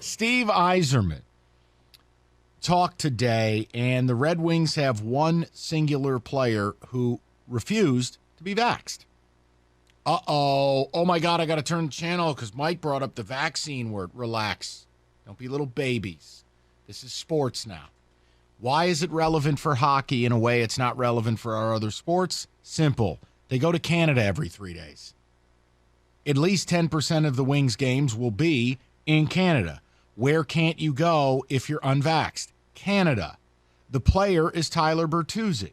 Steve Yzerman talked today, and the Red Wings have one singular player who refused to be vaxxed. Uh-oh. Oh, my God, I got to turn the channel because Mike brought up the vaccine word. Relax. Don't be little babies. This is sports now. Why is it relevant for hockey in a way it's not relevant for our other sports? Simple. They go to Canada every 3 days. At least 10% of the Wings games will be in Canada. Where can't you go if you're unvaxxed? Canada. The player is Tyler Bertuzzi.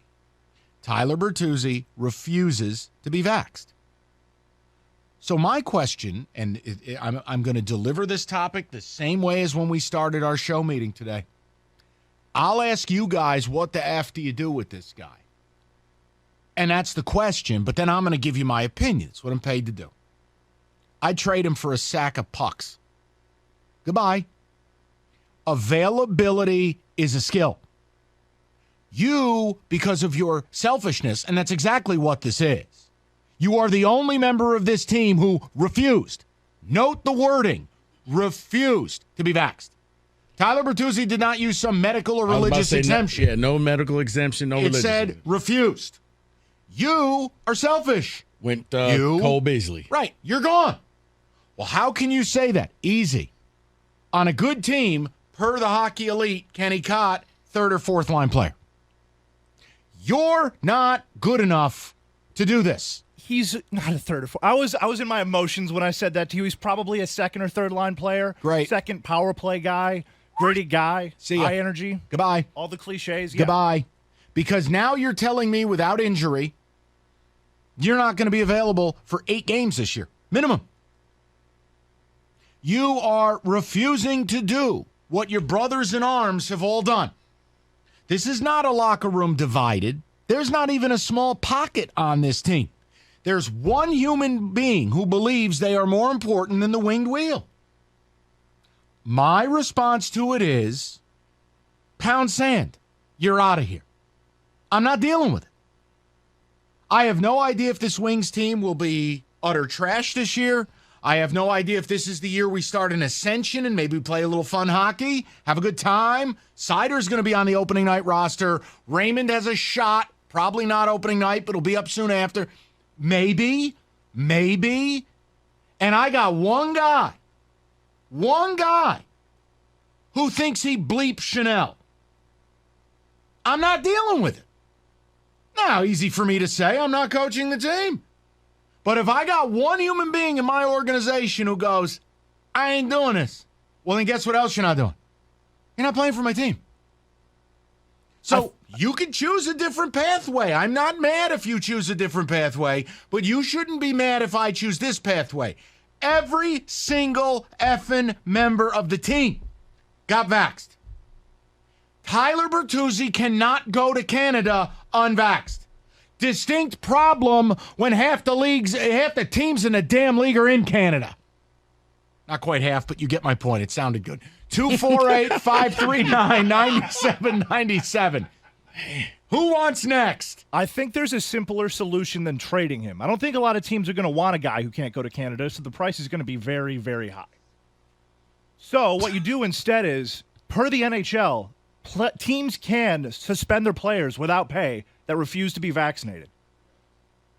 Tyler Bertuzzi refuses to be vaxxed. So my question, and I'm going to deliver this topic the same way as when we started our show meeting today. I'll ask you guys, what the F do you do with this guy? And that's the question, but then I'm going to give you my opinion. It's what I'm paid to do. I'd trade him for a sack of pucks. Goodbye. Availability is a skill. You, because of your selfishness, and that's exactly what this is, you are the only member of this team who refused. Note the wording. Refused to be vaxxed. Tyler Bertuzzi did not use some medical or religious exemption. No medical exemption, no religious. It said refused. You are selfish. Went Cole Beasley. Right. You're gone. Well, how can you say that? Easy. On a good team, per the hockey elite, Kenny Cott, third or fourth line player. You're not good enough to do this. He's not a third or fourth. I was in my emotions when I said that to you. He's probably a second or third line player. Great. Second power play guy. Gritty guy. See ya. High energy. Goodbye. All the cliches. Yeah. Goodbye. Because now you're telling me without injury, you're not going to be available for 8 games this year. Minimum. You are refusing to do what your brothers in arms have all done. This is not a locker room divided. There's not even a small pocket on this team. There's one human being who believes they are more important than the winged wheel. My response to it is, pound sand. You're out of here. I'm not dealing with it. I have no idea if this Wings team will be utter trash this year. I have no idea if this is the year we start an ascension and maybe play a little fun hockey, have a good time. Sider's going to be on the opening night roster. Raymond has a shot, probably not opening night, but he'll be up soon after. Maybe. And I got one guy who thinks he bleeps Chanel. I'm not dealing with it. Now, easy for me to say, I'm not coaching the team. But if I got one human being in my organization who goes, I ain't doing this, well, then guess what else you're not doing? You're not playing for my team. So you can choose a different pathway. I'm not mad if you choose a different pathway, but you shouldn't be mad if I choose this pathway. Every single effing member of the team got vaxxed. Tyler Bertuzzi cannot go to Canada unvaxxed. Distinct problem when half the teams in the damn league are in Canada. Not quite half, but you get my point. It sounded good. 248-539-9797. Who wants next? I think there's a simpler solution than trading him. I don't think a lot of teams are going to want a guy who can't go to Canada, so the price is going to be very, very high. So what you do instead is, per the NHL, teams can suspend their players without pay that refuse to be vaccinated.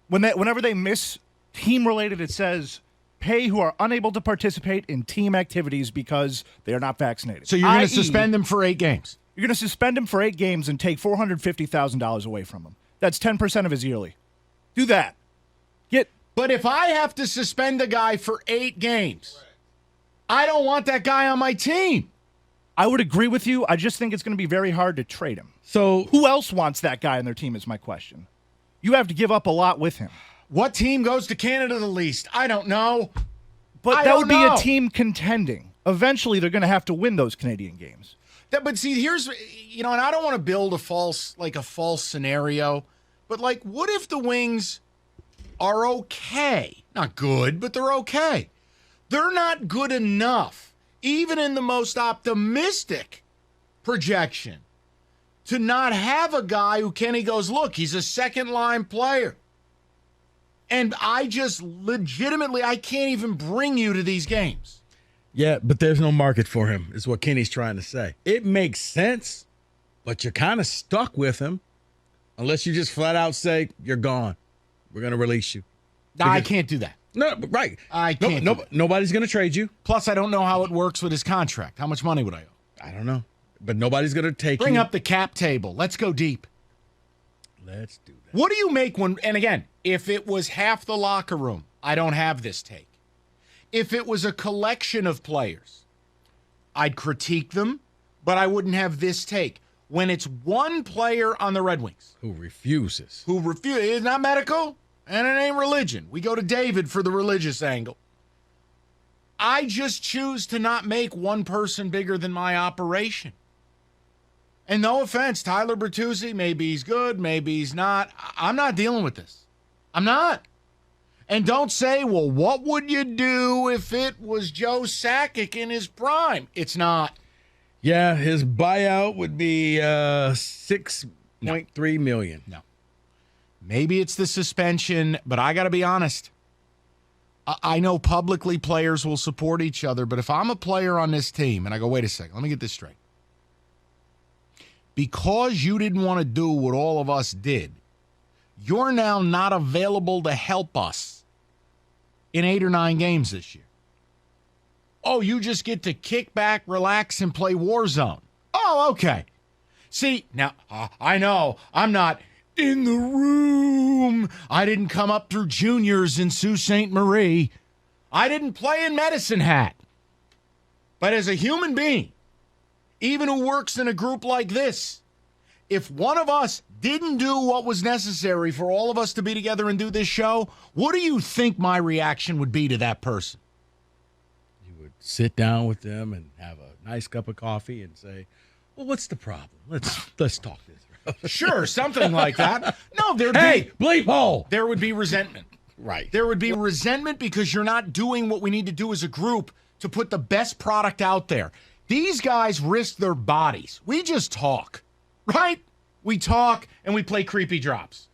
Whenever they miss team-related, it says, pay who are unable to participate in team activities because they are not vaccinated. So you're going to suspend them for 8 games? You're going to suspend him for 8 games and take $450,000 away from him. That's 10% of his yearly. Do that. But if I have to suspend a guy for 8 games, I don't want that guy on my team. I would agree with you. I just think it's going to be very hard to trade him. So who else wants that guy on their team is my question. You have to give up a lot with him. What team goes to Canada the least? I don't know. But that would be a team contending. Eventually, they're going to have to win those Canadian games. But see, here's, and I don't want to build a false scenario, but what if the Wings are okay? Not good, but they're okay. They're not good enough, even in the most optimistic projection, to not have a guy who Kenny goes, look, he's a second-line player. And I just legitimately, I can't even bring you to these games. Yeah, but there's no market for him, is what Kenny's trying to say. It makes sense, but you're kind of stuck with him unless you just flat out say, you're gone. We're going to release you. No, I can't do that. No, right. I can't. Nobody's going to trade you. Plus, I don't know how it works with his contract. How much money would I owe? I don't know. But nobody's going to take Bring you. up the cap table. Let's go deep. Let's do that. What do you make when, and again, if it was half the locker room, I don't have this take. If it was a collection of players, I'd critique them, but I wouldn't have this take. When it's one player on the Red Wings Who refuses. it's not medical and it ain't religion. We go to David for the religious angle. I just choose to not make one person bigger than my operation. And no offense, Tyler Bertuzzi, maybe he's good, maybe he's not. I'm not dealing with this. I'm not. And don't say, well, what would you do if it was Joe Sakic in his prime? It's not. Yeah, his buyout would be $6.3 million. No. Maybe it's the suspension, but I got to be honest. I know publicly players will support each other, but if I'm a player on this team and I go, wait a second, let me get this straight. Because you didn't want to do what all of us did, you're now not available to help us in 8 or 9 games this year. Oh, you just get to kick back, relax, and play Warzone. Oh, okay. See, now, I know I'm not in the room. I didn't come up through juniors in Sault Ste. Marie. I didn't play in Medicine Hat. But as a human being, even who works in a group like this, if one of us didn't do what was necessary for all of us to be together and do this show, what do you think my reaction would be to that person? You would sit down with them and have a nice cup of coffee and say, well, what's the problem? Let's talk this. Sure, something like that. No, Hey, bleep hole. There would be resentment. Right. There would be resentment because you're not doing what we need to do as a group to put the best product out there. These guys risk their bodies. We just talk, right? We talk and we play creepy drops.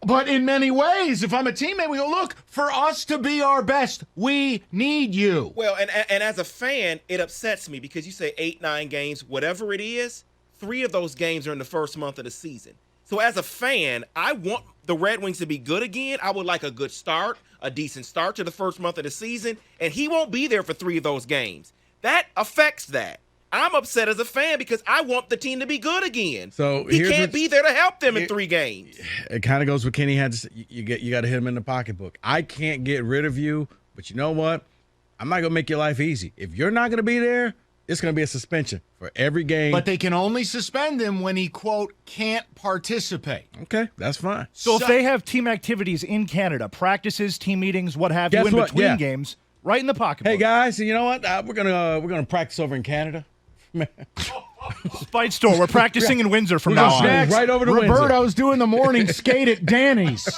But in many ways, if I'm a teammate, we go, look, for us to be our best, we need you. Well, and as a fan, it upsets me because you say 8, 9 games, whatever it is, 3 of those games are in the first month of the season. So as a fan, I want the Red Wings to be good again. I would like a good start, a decent start to the first month of the season, and he won't be there for 3 of those games. That affects that. I'm upset as a fan because I want the team to be good again. So he can't be there to help them in 3 games. It kind of goes what Kenny had to say. You got to hit him in the pocketbook. I can't get rid of you, but you know what? I'm not going to make your life easy. If you're not going to be there, it's going to be a suspension for every game. But they can only suspend him when he, quote, can't participate. Okay, that's fine. So if they have team activities in Canada, practices, team meetings, what have you, Guess in what? between Yeah. games, right in the pocketbook. Hey guys, you know what? We're gonna practice over in Canada. Spite store. We're practicing in Windsor from now on. Right over to Windsor. Roberto's doing the morning skate at Danny's.